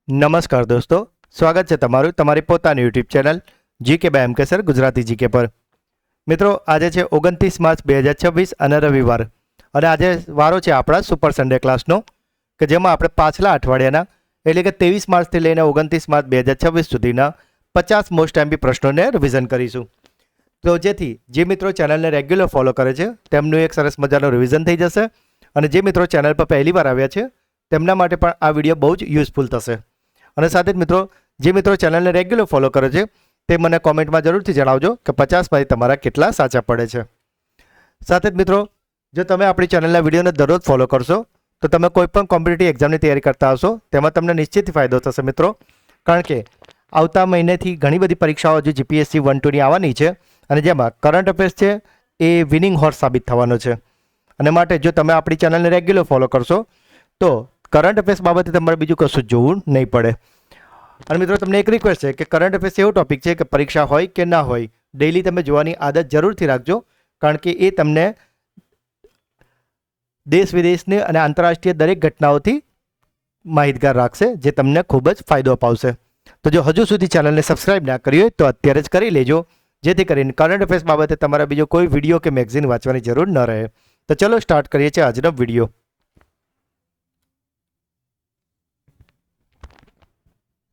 નમસ્કાર દોસ્તો, સ્વાગત છે તમારું તમારી પોતાની YouTube channel GK by M K sir Gujarati GK પર. મિત્રો, આજે છે 29 માર્ચ 2026 અને રવિવાર, અને આજે વારો છે આપણા સુપર સન્ડે ક્લાસનો, કે જેમાં આપણે પાછલા અઠવાડિયાના એટલે કે 23 માર્ચથી લઈને 29 માર્ચ 2026 સુધીના 50 મોસ્ટ એમપી પ્રશ્નોને રિવિઝન કરીશું. તો જેથી જે મિત્રો ચેનલને રેગ્યુલર ફોલો કરે છે તેમનું એક સરસ મજાનું રિવિઝન થઈ જશે, અને જે મિત્રો ચેનલ પર પહેલી વાર આવ્યા છે તેમના માટે પણ આ વિડીયો બહુ જ યુઝફુલ થશે. અને સાથે જ મિત્રો, જે મિત્રો ચેનલને રેગ્યુલર ફોલો કરે છે તે મને કોમેન્ટમાં જરૂરથી જણાવજો કે 50માંથી તમારા કેટલા સાચા પડે છે. સાથે જ મિત્રો, જો તમે આપણી ચેનલના વિડીયોને દરરોજ ફોલો કરશો તો તમે કોઈ પણ કોમ્પિટિટિવ એક્ઝામની તૈયારી કરતા હશો તેમાં તમને નિશ્ચિતથી ફાયદો થશે મિત્રો, કારણ કે આવતા મહિનેથી ઘણી બધી પરીક્ષાઓ જે જીપીએસસી 1-2ની આવવાની છે, અને જેમાં કરંટ અફેર્સ છે એ વિનિંગ હોર્સ સાબિત થવાનો છે. અને માટે જો તમે આપણી ચેનલને રેગ્યુલર ફોલો કરશો તો કરંટ અફેર્સ બાબતે તમારે બીજું કશું જોવું નહીં પડે. અને મિત્રો, તમને એક રિક્વેસ્ટ છે કે કરંટ અફેર્સ એવો ટોપિક છે કે પરીક્ષા હોય કે ના હોય ડેઈલી તમે જોવાની આદત જરૂરથી રાખજો, કારણ કે એ તમને દેશ વિદેશની અને આંતરરાષ્ટ્રીય દરેક ઘટનાઓથી માહિતગાર રાખશે, જે તમને ખૂબ જ ફાયદો અપાવશે. તો જો હજુ સુધી ચેનલને સબસ્ક્રાઇબ ના કરી હોય તો અત્યારે જ કરી લેજો, જેથી કરીને કરંટ અફેર્સ બાબતે તમારે બીજો કોઈ વિડીયો કે મેગઝીન વાંચવાની જરૂર ન રહે. તો ચલો સ્ટાર્ટ કરીએ છીએ આજનો વિડીયો.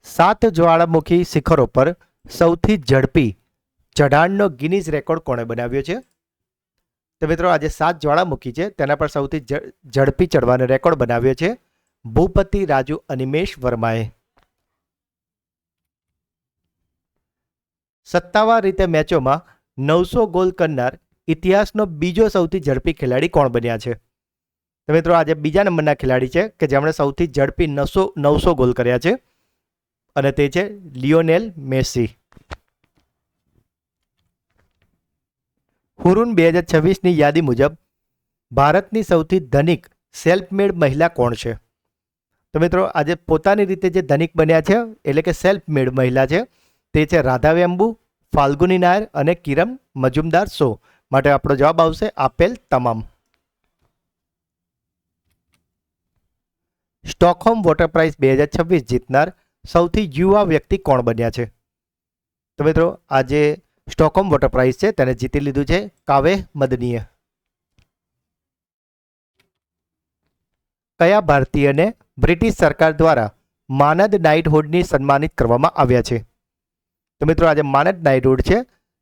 7 જ્વાળામુખી શિખરો પર સૌથી ઝડપી ચઢાણનો ગિનીઝ રેકોર્ડ કોણે બનાવ્યો છે? તો મિત્રો, આજે 7 જ્વાળામુખી છે તેના પર સૌથી ઝડપી ચડવાનો રેકોર્ડ બનાવ્યો છે ભૂપતિ રાજુ અનિમેશ વર્માએ. સત્તાવાર રીતે મેચોમાં 900 ગોલ કરનાર ઇતિહાસનો બીજો સૌથી ઝડપી ખેલાડી કોણ બન્યા છે? તો મિત્રો, આજે બીજા નંબરના ખેલાડી છે કે જેમણે સૌથી ઝડપી 900 ગોલ કર્યા છે, અને તે છે લિયોનેલ મેસી. હુરુન 2026ની યાદી મુજબ ભારતની સૌથી ધનિક સેલ્ફ મેડ મહિલા કોણ છે? તો મિત્રો, આજે પોતાની રીતે જે ધનિક બન્યા છે એટલે કે સેલ્ફ મેડ મહિલા છે તે છે રાધા વેમ્બુ, ફાલ્ગુની નાયર અને કિરણ મજુમદાર શો. માટે આપણો જવાબ આવશે આપેલ તમામ. સ્ટોકહોમ વોટર પ્રાઇઝ 2026 જીતનાર સૌથી યુવા વ્યક્તિ કોણ બન્યા છે? તો મિત્રો, આજે સ્ટોકહોમ વોટર પ્રાઇઝ છે તેને જીતી લીધું છે કાવે મદનીએ. કયા ભારતીયને બ્રિટિશ સરકાર દ્વારા માનદ નાઇટહુડની સન્માનિત કરવામાં આવ્યા છે? તો મિત્રો, આજે માનદ નાઇટહુડ છે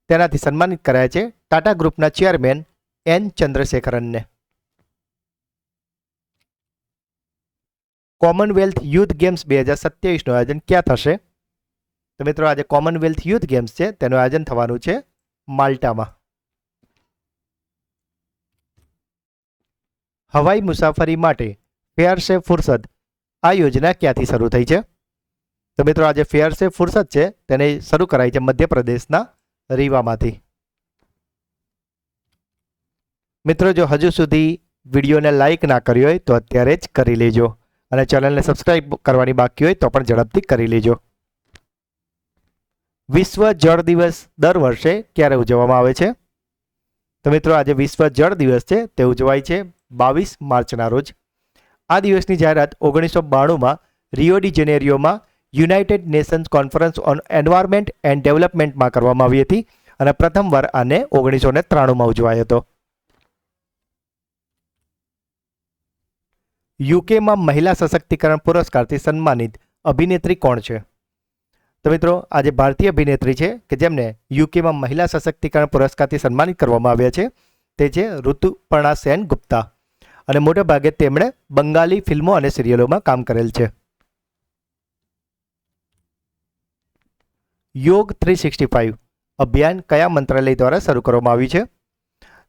તેનાથી સન્માનિત કરાયા છે ટાટા ગ્રુપના ચેરમેન એન ચંદ્રશેખરનને. કોમનવેલ્થ યુથ ગેમ્સ 2027નું આયોજન ક્યાં થશે? તો મિત્રો, આજે કોમનવેલ્થ યુથ ગેમ્સ છે તેનું આયોજન થવાનું છે માલ્ટામાં. હવાઈ મુસાફરી માટે ફેર સે ફુરસદ આ યોજના ક્યાંથી શરૂ થઈ છે? તો મિત્રો, આજે ફેર સે ફુરસદ છે તેને શરૂ કરાઈ છે મધ્યપ્રદેશના રીવામાંથી. મિત્રો, જો હજુ સુધી વિડીયોને લાઈક ના કરી હોય તો અત્યારે જ કરી લેજો, અને ચેનલને સબસ્ક્રાઇબ કરવાની બાકી હોય તો પણ ઝડપથી કરી લેજો. વિશ્વ જળ દિવસ દર વર્ષે ક્યારે ઉજવવામાં આવે છે? તો મિત્રો, આજે વિશ્વ જળ દિવસ છે તે ઉજવાય છે 22 માર્ચના રોજ. આ દિવસની જાહેરાત 1992માં રિયો ડી જેનેરિયોમાં United Nations conference on environment and ડેવલપમેન્ટમાં કરવામાં આવી હતી, અને પ્રથમવાર આને 1993માં ઉજવાયો હતો. યુકેમાં મહિલા સશક્તિકરણ પુરસ્કારથી સન્માનિત અભિનેત્રી કોણ છે? તો મિત્રો, આજે ભારતીય અભિનેત્રી છે કે જેમને યુકેમાં મહિલા સશક્તિકરણ પુરસ્કારથી સન્માનિત કરવામાં આવ્યા છે તે છે ઋતુપર્ણા સેન ગુપ્તા, અને મોટે ભાગે તેમણે બંગાળી ફિલ્મો અને સિરિયલોમાં કામ કરેલ છે. યોગ 365 અભિયાન કયા મંત્રાલય દ્વારા શરૂ કરવામાં આવ્યું છે?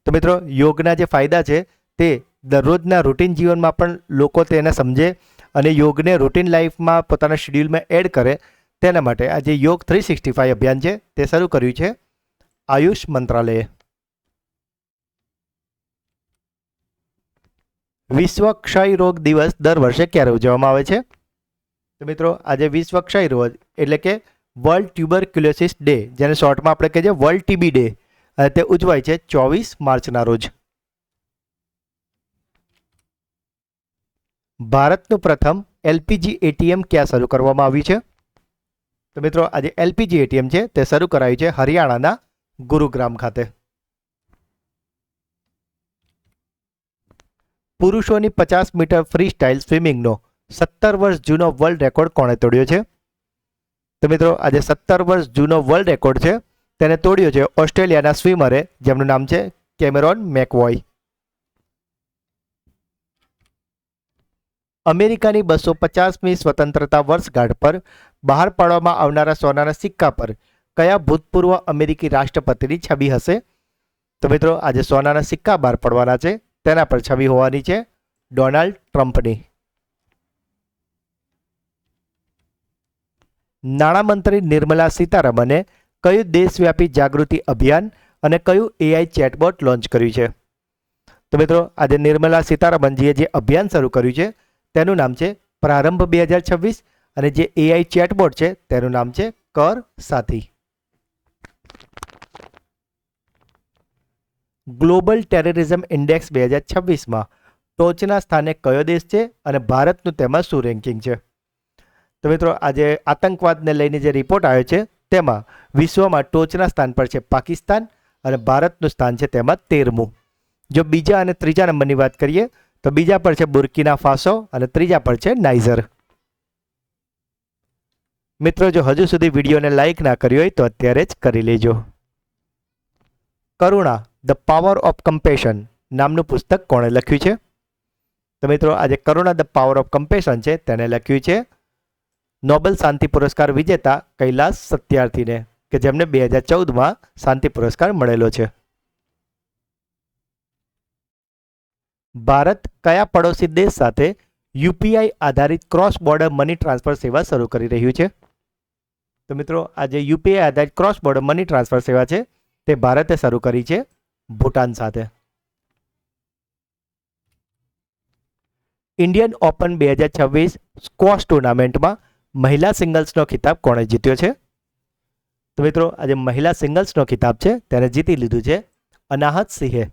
તો મિત્રો, યોગના જે ફાયદા છે તે દરરોજના રૂટીન જીવનમાં પણ લોકો તેને સમજે અને યોગને રૂટીન લાઈફમાં પોતાના શેડ્યુલમાં એડ કરે, તેના માટે આજે યોગ 365 અભિયાન છે તે શરૂ કર્યું છે આયુષ મંત્રાલયે. વિશ્વ ક્ષય રોગ દિવસ દર વર્ષે ક્યારે ઉજવવામાં આવે છે? તો મિત્રો, આજે વિશ્વ ક્ષય રોગ એટલે કે વર્લ્ડ ટ્યુબરક્યુલોસિસ ડે, જેને શોર્ટમાં આપણે કહીએ વર્લ્ડ ટીબી ડે, તે ઉજવાય છે 24 માર્ચના રોજ. ભારતનું પ્રથમ એલપીજી એટીએમ ક્યાં શરૂ કરવામાં આવ્યું છે? તો મિત્રો આજે એલપીજી એટીએમ છે તે શરૂ કરાયું છે હરિયાણાના ગુરુગ્રામ ખાતે. પુરુષોની 50 મીટર ફ્રી સ્ટાઇલ સ્વિમિંગનો 17 વર્ષ જૂનો વર્લ્ડ રેકોર્ડ કોણે તોડ્યો છે? તો મિત્રો આજે 17 વર્ષ જૂનો વર્લ્ડ રેકોર્ડ છે તેને તોડ્યો છે ઓસ્ટ્રેલિયાના સ્વિમરે, જેમનું નામ છે કેમેરોન મેકવોય. અમેરિકાની 250મી સ્વતંત્રતા વર્ષગાંઠ પર બહાર પાડવામાં આવનારા સોનાના સિક્કા પર કયા ભૂતપૂર્વ અમેરિકી રાષ્ટ્રપતિની છબી હશે? તો મિત્રો આજે સોનાના સિક્કા બહાર પડવાના છે, તેના પર છબી હોવાની છે ડોનાલ્ડ ટ્રમ્પની. નાણામંત્રી નિર્મલા સીતારમણે કયું દેશવ્યાપી જાગૃતિ અભિયાન અને કયું એઆઈ ચેટબોટ લોન્ચ કર્યું છે? તો મિત્રો આજે નિર્મલા સીતારમણજીએ જે અભિયાન શરૂ કર્યું છે તેનું નામ છે પ્રારંભ 2026 અને જે એઆઈ ચેટબોટ છે તેનું નામ છે કર સાથી. ગ્લોબલ ટેરરિઝમ ઇન્ડેક્સ 2026માં ટોચના સ્થાને કયો દેશ છે અને ભારતનું તેમાં શું રેન્કિંગ છે? તો મિત્રો આજે આતંકવાદને લઈને જે રિપોર્ટ આવ્યો છે તેમાં વિશ્વમાં ટોચના સ્થાન પર છે પાકિસ્તાન અને ભારતનું સ્થાન છે તેમાં 13મું. જો બીજા અને ત્રીજા નંબરની વાત કરીએ તો બીજા પર છે બુર્કિના ફાસો અને ત્રીજા પર છે નાઇજર. મિત્રો જો હજુ સુધી વિડીયોને લાઇક ના કર્યો હોય તો અત્યારે જ કરી લેજો. કરુણા ધ પાવર ઓફ કમ્પેશન નામનું પુસ્તક કોણે લખ્યું છે? તો મિત્રો આજે કરુણા ધ પાવર ઓફ કમ્પેશન છે તેને લખ્યું છે નોબેલ શાંતિ પુરસ્કાર વિજેતા કૈલાસ સત્યાર્થીને, કે જેમને 2014માં શાંતિ પુરસ્કાર મળેલો છે. ભારત કયા પડોશી દેશ સાથે યુપીઆઈ આધારિત ક્રોસ બોર્ડર મની ટ્રાન્સફર સેવા શરૂ કરી રહ્યું છે? તો મિત્રો આજે યુપીઆઈ આધારિત ક્રોસ બોર્ડર મની ટ્રાન્સફર સેવા છે તે ભારતે શરૂ કરી છે ભૂટાન સાથે. ઇન્ડિયન ઓપન 2026 સ્ક્વોશ ટુર્નામેન્ટમાં મહિલા સિંગલ્સનો ખિતાબ કોણે જીત્યો છે? તો મિત્રો આજે મહિલા સિંગલ્સનો ખિતાબ છે તેને જીતી લીધું છે અનાહત સિંહે.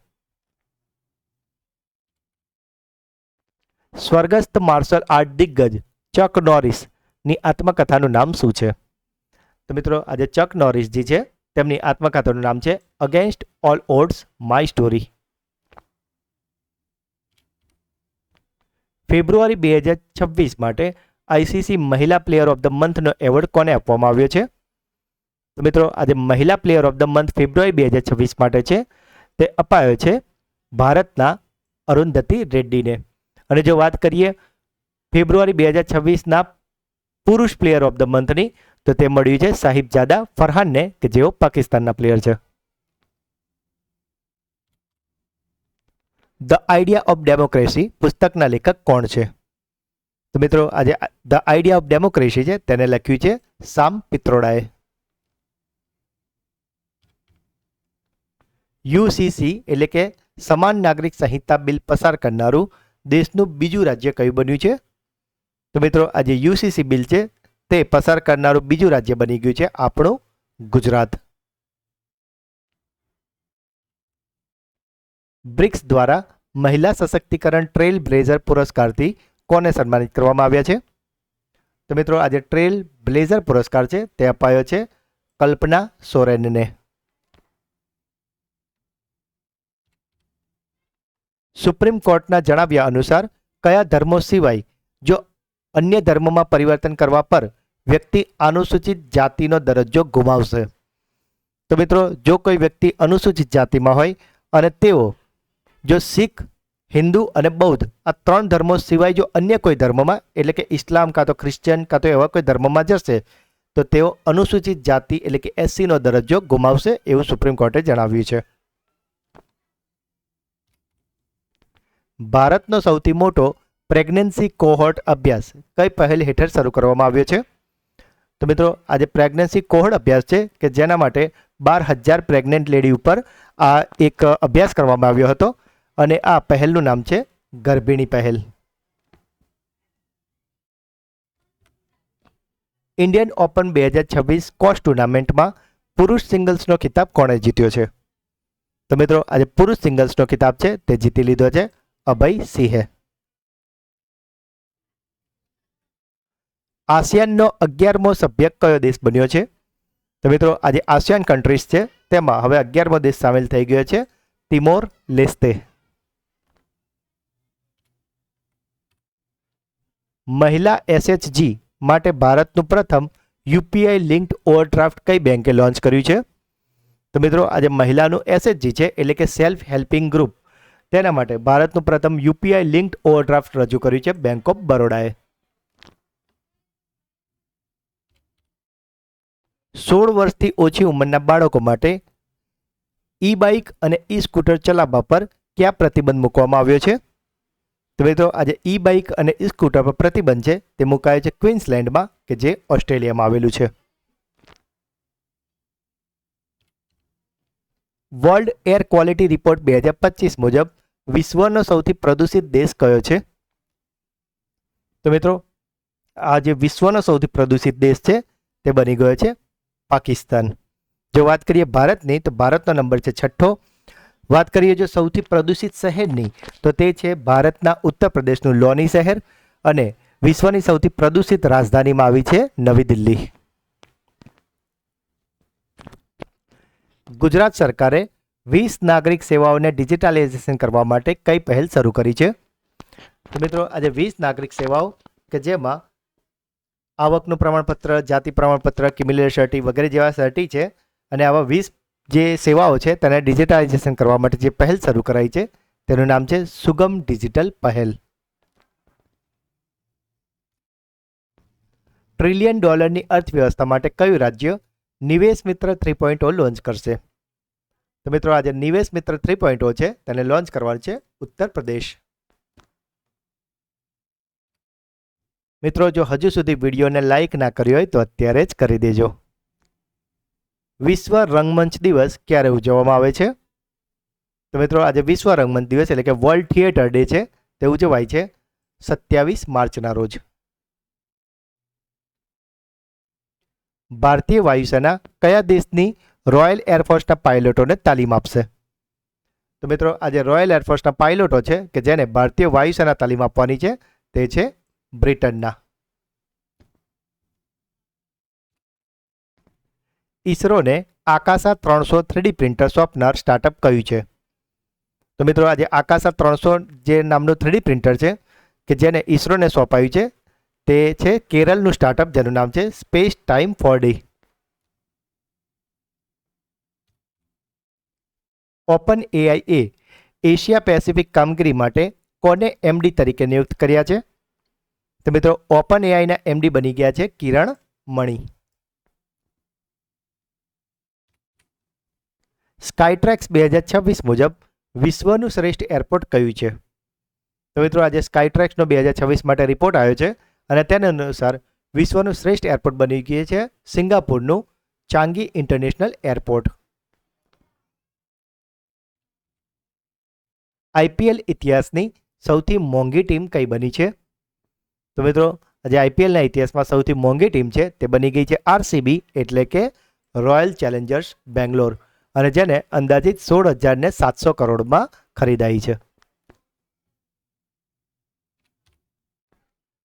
સ્વર્ગસ્થ માર્શલ આર્ટ દિગ્ગજ ચક નોરિસની આત્મકથાનું નામ શું છે? તો મિત્રો આજે ચક નોરિસજી છે તેમની આત્મકથાનું નામ છે against all odds my story. ફેબ્રુઆરી 2026 માટે આઈસીસી મહિલા પ્લેયર ઓફ ધ મંથનો એવોર્ડ કોને આપવામાં આવ્યો છે? તો મિત્રો આજે મહિલા પ્લેયર ઓફ ધ મંથ ફેબ્રુઆરી 2026 માટે છે તે અપાયો છે ભારતના અરુંધતી રેડ્ડીને. અને જો વાત કરીએ ફેબ્રુઆરી 2026ના પુરુષ પ્લેયર ઓફ ધ મંથની તો તે મળ્યું છે સાહિબજાદા ફરહાનને, કે જેઓ પાકિસ્તાનના પ્લેયર છે. ધ આઈડિયા ઓફ ડેમોક્રેસી પુસ્તકના લેખક કોણ છે? તો મિત્રો આજે ધ આઈડિયા ઓફ ડેમોક્રેસી છે તેને લખ્યું છે સામ પિત્રોડાએ. યુસીસી એટલે કે સમાન નાગરિક સંહિતા બિલ પસાર કરનારું દેશનું બીજું રાજ્ય કયું બન્યું છે? તો મિત્રો આજે યુસીસી બિલ છે તે પસાર કરનારું બીજું રાજ્ય બની ગયું છે આપણું ગુજરાત. બ્રિક્સ દ્વારા મહિલા સશક્તિકરણ ટ્રેલ બ્લેઝર પુરસ્કારથી કોને સન્માનિત કરવામાં આવ્યા છે? તો મિત્રો આજે ટ્રેલ બ્લેઝર પુરસ્કાર છે તે અપાયો છે કલ્પના સોરેનને. સુપ્રીમ કોર્ટના જણાવ્યા અનુસાર કયા ધર્મો સિવાય જો અન્ય ધર્મમાં પરિવર્તન કરવા પર વ્યક્તિ અનુસૂચિત જાતિનો દરજ્જો ગુમાવશે? તો મિત્રો જો કોઈ વ્યક્તિ અનુસૂચિત જાતિમાં હોય અને તેઓ જો શીખ, હિન્દુ અને બૌદ્ધ આ 3 ધર્મો સિવાય જો અન્ય કોઈ ધર્મમાં એટલે કે ઇસ્લામ કાં તો ક્રિશ્ચિયન કાં તો એવા કોઈ ધર્મમાં જશે તો તેઓ અનુસૂચિત જાતિ એટલે કે એસસીનો દરજ્જો ગુમાવશે એવું સુપ્રીમ કોર્ટે જણાવ્યું છે. ભારતનો સૌથી મોટો પ્રેગ્નન્સી કોહોર્ટ અભ્યાસ કઈ પહેલ હેઠળ શરૂ કરવામાં આવ્યો છે? તો મિત્રો આજે પ્રેગ્નન્સી કોહોર્ટ અભ્યાસ છે કે જેના માટે 12,000 પ્રેગ્નન્ટ લેડી ઉપર આ એક અભ્યાસ કરવામાં આવ્યો હતો અને આ પહેલનું નામ છે ગર્ભિણી પહેલ. ઇન્ડિયન ઓપન 2026 સ્ક્વોશ ટુર્નામેન્ટમાં પુરુષ સિંગલ્સનો ખિતાબ કોણે જીત્યો છે? તો મિત્રો આજે પુરુષ સિંગલ્સનો ખિતાબ છે તે જીતી લીધો છે અભય સિંહે. આસિયાનનો 11મો સભ્ય કયો દેશ બન્યો છે? તો મિત્રો આજે આસિયાન કન્ટ્રીઝ છે તેમાં હવે 11મો દેશ સામેલ થઈ ગયો છે, તિમોર લેસ્તે. મહિલા એસએચજી માટે ભારતનું પ્રથમ યુપીઆઈ લિંક્ડ ઓવરડ્રાફ્ટ કઈ બેંકે લોન્ચ કર્યું છે? તો મિત્રો આજે મહિલાનું એસએચજી છે એટલે કે સેલ્ફ હેલ્પિંગ ગ્રુપ, તેના માટે ભારતનું પ્રથમ યુપીઆઈ લિંક્ડ ઓવરડ્રાફ્ટ રજૂ કર્યું છે બેંક ઓફ બરોડાએ. 16 વર્ષથી ઓછી ઉંમરના બાળકો માટે ઈ બાઇક અને ઈ સ્કૂટર ચલાવવા પર ક્યાં પ્રતિબંધ મૂકવામાં આવ્યો છે? તો મિત્રો આજે ઈ બાઇક અને ઈ સ્કૂટર પર પ્રતિબંધ છે તે મુકાયો છે ક્વીન્સલેન્ડમાં, કે જે ઓસ્ટ્રેલિયામાં આવેલું છે. વર્લ્ડ એર ક્વોલિટી રિપોર્ટ 2025 મુજબ વિશ્વનો સૌથી પ્રદૂષિત દેશ કયો છે? તો મિત્રો આ જે વિશ્વનો સૌથી પ્રદૂષિત દેશ છે તે બની ગયો છે પાકિસ્તાન. જો વાત કરીએ ભારતની તો ભારતનો નંબર છે 6. વાત કરીએ જો સૌથી પ્રદૂષિત શહેરની તો તે છે ભારતના ઉત્તર પ્રદેશનું લોની શહેર, અને વિશ્વની સૌથી પ્રદૂષિત રાજધાનીમાં આવી છે નવી દિલ્હી. ગુજરાત સરકારે 20 નાગરિક સેવાઓને ડિજિટાલાઇઝેશન કરવા માટે કઈ પહેલ શરૂ કરી છે? તો મિત્રો આજે 20 નાગરિક સેવાઓ કે જેમાં આવકનું પ્રમાણપત્ર, જાતિ પ્રમાણપત્ર, ક્રિમિનલ સર્ટી વગેરે જેવા સર્ટી છે, અને આવા 20 જે સેવાઓ છે તેને ડિજિટાલાઇઝેશન કરવા માટે જે પહેલ શરૂ કરાઈ છે તેનું નામ છે સુગમ ડિજિટલ પહેલ. $1 ટ્રિલિયન અર્થવ્યવસ્થા માટે કયું રાજ્ય નિવેશ મિત્ર 3.0 લોન્ચ કરશે? તો મિત્રો આજે નિવેશ મિત્ર 3.0 છે તેને લોન્ચ કરવાનું છે ઉત્તર પ્રદેશ. મિત્રો જો હજુ સુધી વિડીયોને લાઇક ના કર્યો હોય તો અત્યારે જ કરી દેજો. વિશ્વ રંગમંચ દિવસ ક્યારે ઉજવવામાં આવે છે? તો મિત્રો આજે વિશ્વ રંગમંચ દિવસ એટલે કે વર્લ્ડ થિયેટર ડે છે તે ઉજવાય છે 27 માર્ચના રોજ. ભારતીય વાયુસેના કયા દેશની રોયલ એરફોર્સના પાયલોટોને તાલીમ આપશે? તો મિત્રો આજે રોયલ એરફોર્સના પાયલોટો છે કે જેને ભારતીય વાયુસેના તાલીમ આપવાની છે તે છે બ્રિટનના. ઈસરોને આકાશા 300 3D પ્રિન્ટર સોંપનાર સ્ટાર્ટઅપ કયું છે? તો મિત્રો આજે આકાશા 300 જે નામનું 3D પ્રિન્ટર છે કે જેને ઈસરોને સોંપાયું છે તે છે કેરળનું સ્ટાર્ટઅપ જેનું નામ છે space time 4D. Open AIA Asia Pacific કામગીરી માટે કોને એમડી તરીકે નિયુક્ત કર્યા છે? તો મિત્રો ઓપન એઆઈના એમડી બની ગયા છે કિરણ મણી. સ્કાયટ્રેક્સ 2026 મુજબ વિશ્વનું શ્રેષ્ઠ એરપોર્ટ કયું છે? તો મિત્રો આજે સ્કાયટ્રેક્સનો 2026 માટે રિપોર્ટ આવ્યો છે અને તેના અનુસાર વિશ્વનું શ્રેષ્ઠ એરપોર્ટ બની ગયું છે સિંગાપુરનું ચાંગી ઇન્ટરનેશનલ એરપોર્ટ. આઈપીએલ ઇતિહાસની સૌથી મોંઘી ટીમ કઈ બની છે? તો મિત્રો આજે આઈપીએલના ઇતિહાસમાં સૌથી મોંઘી ટીમ છે તે બની ગઈ છે આરસીબી એટલે કે રોયલ ચેલેન્જર્સ બેંગ્લોર, અને જેને અંદાજિત 16,700 કરોડમાં ખરીદાઈ છે.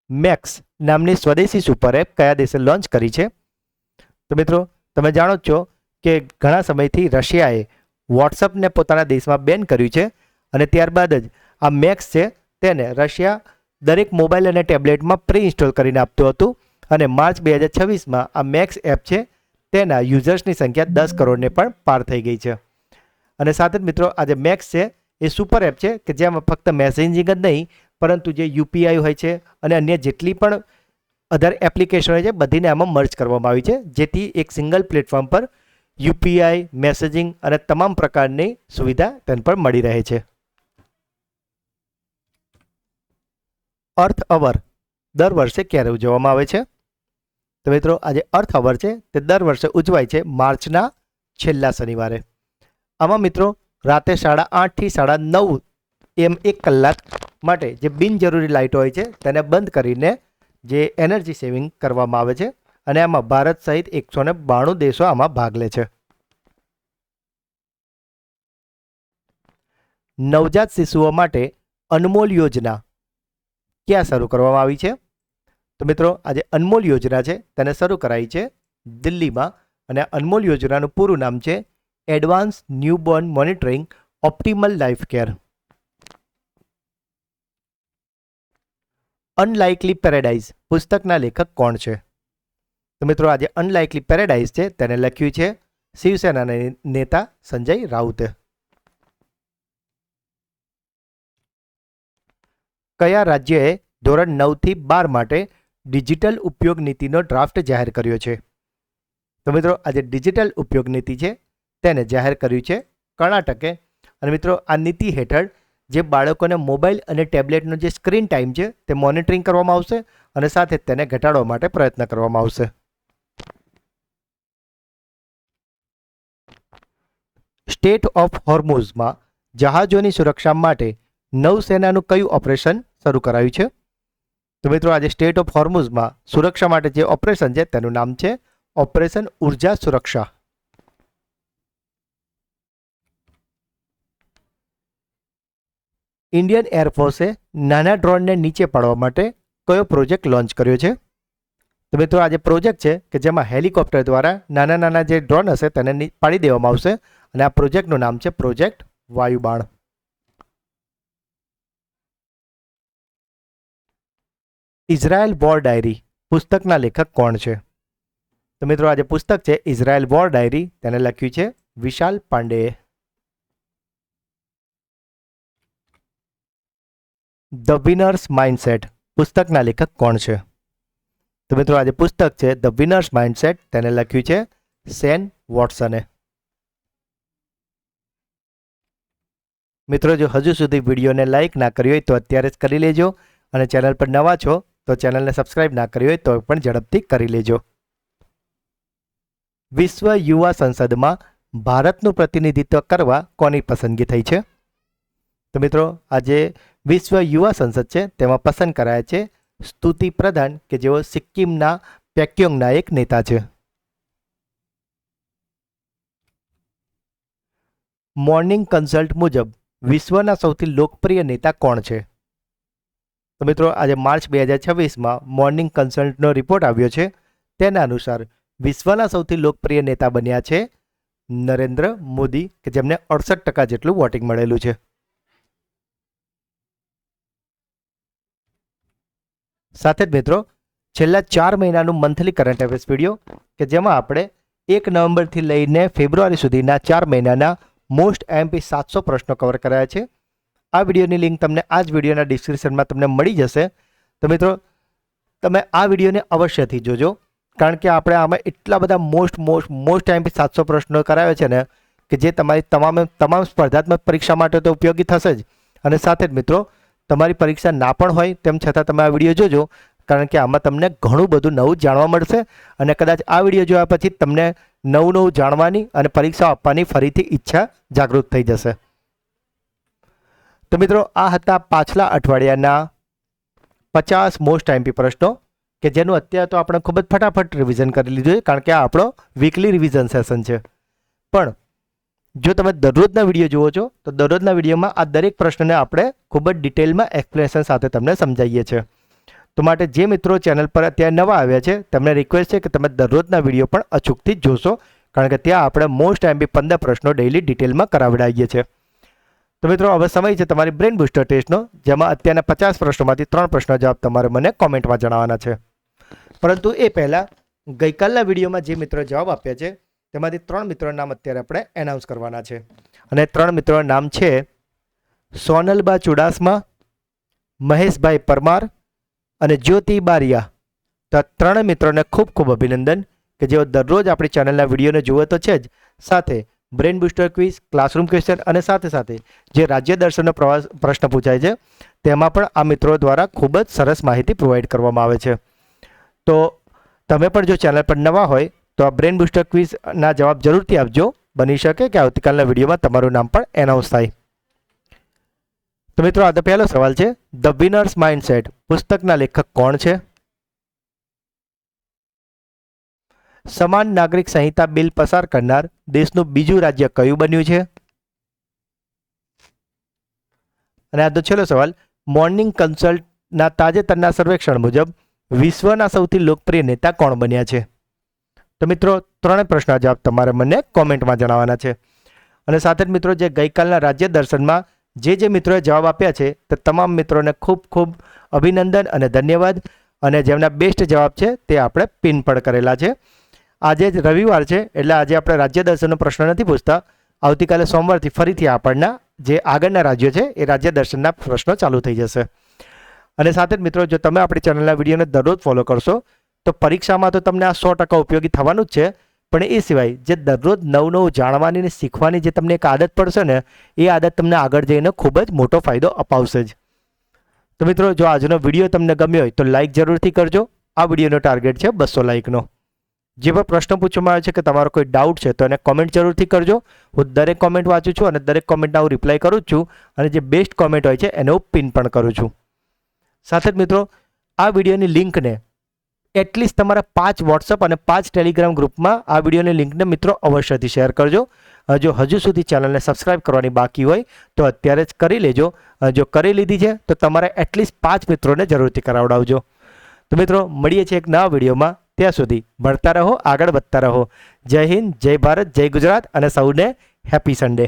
મેક્સ નામની સ્વદેશી સુપર એપ કયા દેશે લોન્ચ કરી છે? તો મિત્રો તમે જાણો જ છો કે ઘણા સમયથી રશિયાએ વોટ્સઅપને પોતાના દેશમાં બેન કર્યું છે, અને ત્યારબાદ જ આ મેક્સ છે તેને રશિયા દરેક મોબાઈલ અને ટેબ્લેટમાં પ્રી ઇન્સ્ટોલ કરીને આપતું હતું, અને માર્ચ 2026માં આ મેક્સ એપ છે તેના યુઝર્સની સંખ્યા 10 કરોડને પણ પાર થઈ ગઈ છે. અને સાથે જ મિત્રો આજે મેક્સ છે એ સુપર એપ છે કે જેમાં ફક્ત મેસેજિંગ જ નહીં પરંતુ જે યુપીઆઈ હોય છે અને અન્ય જેટલી પણ અધર એપ્લિકેશન હોય છે બધીને આમાં મર્જ કરવામાં આવી છે, જેથી એક સિંગલ પ્લેટફોર્મ પર યુપીઆઈ, મેસેજિંગ અને તમામ પ્રકારની સુવિધા તેન પર મળી રહે છે. અર્થ અવર દર વર્ષે ક્યારે ઉજવવામાં આવે છે? તો મિત્રો આજે અર્થ અવર છે તે દર વર્ષે ઉજવાય છે માર્ચના છેલ્લા શનિવારે. આમાં મિત્રો રાતે 8:30 થી 9:30 એમ 1 કલાક માટે જે બિનજરૂરી લાઇટો હોય છે તેને બંધ કરીને જે એનર્જી સેવિંગ કરવામાં આવે છે, અને આમાં ભારત સહિત 192 દેશો આમાં ભાગ લે છે. નવજાત શિશુઓ માટે અનમોલ યોજના ક્યાં શરૂ કરવામાં આવી છે? તો મિત્રો આજે અનમોલ યોજના છે તેને શરૂ કરાઈ છે દિલ્હીમાં, અને અનમોલ યોજનાનું પૂરું નામ છે advance newborn monitoring optimal life care. Unlikely paradise પુસ્તકના લેખક કોણ છે? તો મિત્રો આજે અનલાઇકલી પેરેડાઇઝ છે તેને લખ્યું છે શિવસેનાના નેતા સંજય રાઉતે. કયા રાજ્યએ ધોરણ 9 થી 12 માટે ડિજિટલ ઉપયોગ નીતિનો ડ્રાફ્ટ જાહેર કર્યો છે? તો મિત્રો આજે ડિજિટલ ઉપયોગ નીતિ છે તેને જાહેર કર્યું છે કર્ણાટકે. અને મિત્રો આ નીતિ હેઠળ જે બાળકોને મોબાઈલ અને ટેબ્લેટનો જે સ્ક્રીન ટાઈમ છે તે મોનિટરિંગ કરવામાં આવશે અને સાથે તેને ઘટાડવા માટે પ્રયત્ન કરવામાં આવશે. સ્ટેટ ઓફ હોર્મુઝમાં જહાજોની સુરક્ષા માટે નૌસેનાનું કયું ઓપરેશન શરૂ કરાયું છે? તો મિત્રો આજે સ્ટેટ ઓફ હોર્મુઝમાં સુરક્ષા માટે જે ઓપરેશન છે તેનું નામ છે ઓપરેશન ઉર્જા સુરક્ષા. ઇન્ડિયન એરફોર્સે નાના ડ્રોનને નીચે પાડવા માટે કયો પ્રોજેક્ટ લોન્ચ કર્યો છે? તો મિત્રો આજે પ્રોજેક્ટ છે કે જેમાં હેલિકોપ્ટર દ્વારા નાના નાના જે ડ્રોન હશે તેને પાડી દેવામાં આવશે, અને આ પ્રોજેક્ટનું નામ છે પ્રોજેક્ટ વાયુબાણ. ઇઝરાયલ વોર ડાયરી પુસ્તકના લેખક કોણ છે? તો મિત્રો આજે પુસ્તક છે ઇઝરાયલ વોર ડાયરી, તેને લખ્યું છે વિશાલ પાંડેએ. ધ વિનર્સ માઇન્ડસેટ પુસ્તકના લેખક કોણ છે? તો મિત્રો આજે પુસ્તક છે ધ વિનર્સ માઇન્ડસેટ, તેને લખ્યું છે સેન વોટસને. મિત્રો જો હજુ સુધી વિડીયોને લાઇક ના કરી હોય તો અત્યારે જ કરી લેજો, અને ચેનલ પર નવા છો તો ચેનલને સબસ્ક્રાઇબ ના કરી હોય તો પણ ઝડપથી કરી લેજો. વિશ્વ યુવા સંસદમાં ભારતનું પ્રતિનિધિત્વ કરવા કોની પસંદગી થઈ છે? તો મિત્રો આજે વિશ્વ યુવા સંસદ છે તેમાં પસંદ કરાયા છે સ્તુતિ પ્રધાન, કે જેઓ સિક્કિમના પેક્યોંગના એક નેતા છે. મોર્નિંગ કન્સલ્ટ મુજબ વિશ્વના સૌથી લોકપ્રિય નેતા કોણ છે? તો મિત્રો આજે માર્ચ 2026માં મોર્નિંગ કન્સલ્ટનો રિપોર્ટ આવ્યો છે. તેના અનુસાર વિશ્વના સૌથી લોકપ્રિય નેતા બન્યા છે નરેન્દ્ર મોદી, કે જેમને 68% જેટલું વોટિંગ મળેલું છે. સાથે જ મિત્રો છેલ્લા 4 મહિનાનું મંથલી કરંટ અફેર્સ વિડીયો, કે જેમાં આપણે 1 નવેમ્બરથી લઈને ફેબ્રુઆરી સુધીના 4 મહિનાના મોસ્ટ એમપી 700 પ્રશ્નો કવર કરાયા છે. આ વિડીયોની લિંક તમને આ જ વિડીયોના ડિસ્ક્રિપ્શનમાં તમને મળી જશે. તો મિત્રો તમે આ વિડીયોને અવશ્યથી જોજો, કારણ કે આપણે આમાં એટલા બધા મોસ્ટ એમપી 700 પ્રશ્નો કરાવ્યા છે ને, કે જે તમારી તમામ સ્પર્ધાત્મક પરીક્ષા માટે તો ઉપયોગી થશે જ. અને સાથે જ મિત્રો તમારી પરીક્ષા ના પણ હોય તેમ છતાં તમે આ વિડીયો જોજો, કારણ કે આમાં તમને ઘણું બધું નવું જાણવા મળશે, અને કદાચ આ વિડીયો જોયા પછી તમને નવું જાણવાની અને પરીક્ષા આપવાની ફરીથી ઈચ્છા જાગૃત થઈ જશે. તો મિત્રો આ હતા પાછલા અઠવાડિયાના 50 મોસ્ટ એમપી પ્રશ્નો, કે જેનું અત્યારે તો આપણે ખૂબ જ ફટાફટ રિવિઝન કરી લીધું છે, કારણ કે આ આપણો વીકલી રિવિઝન સેશન છે. પણ જો તમે દરરોજના વિડીયો જુઓ છો તો દરરોજના વિડીયોમાં આ દરેક પ્રશ્નને આપણે ખૂબ જ ડિટેલમાં એક્સપ્લેનેશન સાથે તમને સમજાવીએ છીએ. તો માટે જે મિત્રો ચેનલ પર અત્યારે નવા આવ્યા છે તેમને રિક્વેસ્ટ છે કે તમે દરરોજના વિડીયો પણ અચૂકથી જ જોશો, કારણ કે ત્યાં આપણે મોસ્ટ એમપી 15 પ્રશ્નો ડેઇલી ડિટેલમાં કરાવડાવીએ છીએ. તો મિત્રો હવે સમય છે તમારી બ્રેન બૂસ્ટર ટેસ્ટનો, જેમાં અત્યારના 50 પ્રશ્નોમાંથી 3 પ્રશ્નો જવાબ તમારે મને કોમેન્ટમાં જણાવવાના છે. પરંતુ એ પહેલાં ગઈકાલના વિડીયોમાં જે મિત્રો જવાબ આપ્યા છે તેમાંથી 3 મિત્રોના નામ અત્યારે આપણે એનાઉન્સ કરવાના છે. અને 3 મિત્રોના નામ છે સોનલબા ચુડાસમા, મહેશભાઈ પરમાર અને જ્યોતિ બારિયા. તો આ 3 મિત્રોને ખૂબ ખૂબ અભિનંદન, કે જેઓ દરરોજ આપણી ચેનલના વિડીયોને જુઓ તો છે જ, સાથે brain booster quiz, classroom question અને સાથે સાથે જે રાજ્ય દર્શનનો પ્રશ્ન પૂછાય છે તેમાં પણ આ મિત્રો દ્વારા ખૂબ જ સરસ માહિતી પ્રોવાઈડ કરવામાં આવે છે. તો તમે પણ જો ચેનલ પર નવા હોય તો આ બ્રેન બૂસ્ટર ક્વિઝના જવાબ જરૂરથી આપજો. બની શકે કે આવતીકાલના વિડીયોમાં તમારું નામ પણ એનાઉન્સ થાય. તો મિત્રો આ તો પહેલો સવાલ છે, ધ વિનર્સ માઇન્ડસેટ પુસ્તકના લેખક કોણ છે? સમાન નાગરિક સંહિતા બિલ પસાર કરનાર દેશનું બીજું રાજ્ય કયું બન્યું છે? અને આ તો છેલ્લો સવાલ, મોર્નિંગ કન્સલ્ટના તાજેતરના સર્વેક્ષણ મુજબ વિશ્વના સૌથી લોકપ્રિય નેતા કોણ બન્યા છે? તો મિત્રો ત્રણેય પ્રશ્નના જવાબ તમારે મને કોમેન્ટમાં જણાવવાના છે. અને સાથે જ મિત્રો જે ગઈકાલના રાજ્ય દર્શનમાં જે મિત્રોએ જવાબ આપ્યા છે તે તમામ મિત્રોને ખૂબ ખૂબ અભિનંદન અને ધન્યવાદ. અને જેમના બેસ્ટ જવાબ છે તે આપણે પિન પણ કરેલા છે. આજે જ રવિવાર છે એટલે આજે આપણે રાજ્ય દર્શનનો પ્રશ્ન નથી પૂછતા. આવતીકાલે સોમવારથી ફરીથી આપણના જે આગળના રાજ્યો છે એ રાજ્ય દર્શનના પ્રશ્નો ચાલુ થઈ જશે. અને સાથે જ મિત્રો જો તમે આપણી ચેનલના વિડીયોને દરરોજ ફોલો કરશો તો પરીક્ષામાં તો તમને આ 100% ઉપયોગી થવાનું જ છે. પણ એ સિવાય જે દરરોજ નવું જાણવાની અને શીખવાની જે તમને એક આદત પડશે ને એ આદત તમને આગળ જઈને ખૂબ જ મોટો ફાયદો અપાવશે જ. તો મિત્રો જો આજનો વિડીયો તમને ગમ્યો હોય તો લાઇક જરૂરથી કરજો. આ વિડીયોનો ટાર્ગેટ છે 200 લાઇકનો. જે પણ પ્રશ્ન પૂછવામાં આવે છે કે તમારો કોઈ ડાઉટ છે તો એને કોમેન્ટ જરૂરથી કરજો. હું દરેક કોમેન્ટ વાંચું છું અને દરેક કોમેન્ટના હું રિપ્લાય કરું જ છું. અને જે બેસ્ટ કોમેન્ટ હોય છે એને હું પિન પણ કરું છું. સાથે જ મિત્રો આ વિડીયોની લિંકને એટલીસ્ટ તમારા 5 વોટ્સઅપ અને 5 ટેલિગ્રામ ગ્રુપમાં આ વિડીયોની લિંકને મિત્રો અવશ્યથી શેર કરજો. જો હજુ સુધી ચેનલને સબસ્ક્રાઇબ કરવાની બાકી હોય તો અત્યારે જ કરી લેજો. જો કરી લીધી છે તો તમારે એટલીસ્ટ 5 મિત્રોને જરૂરથી કરાવડાવજો. તો મિત્રો મળીએ છીએ એક નવા વિડીયોમાં. ત્યાં સુધી ભણતા રહો, આગળ વધતા રહો. જય હિન્દ, જય ભારત, જય ગુજરાત અને સૌને હેપી સન્ડે.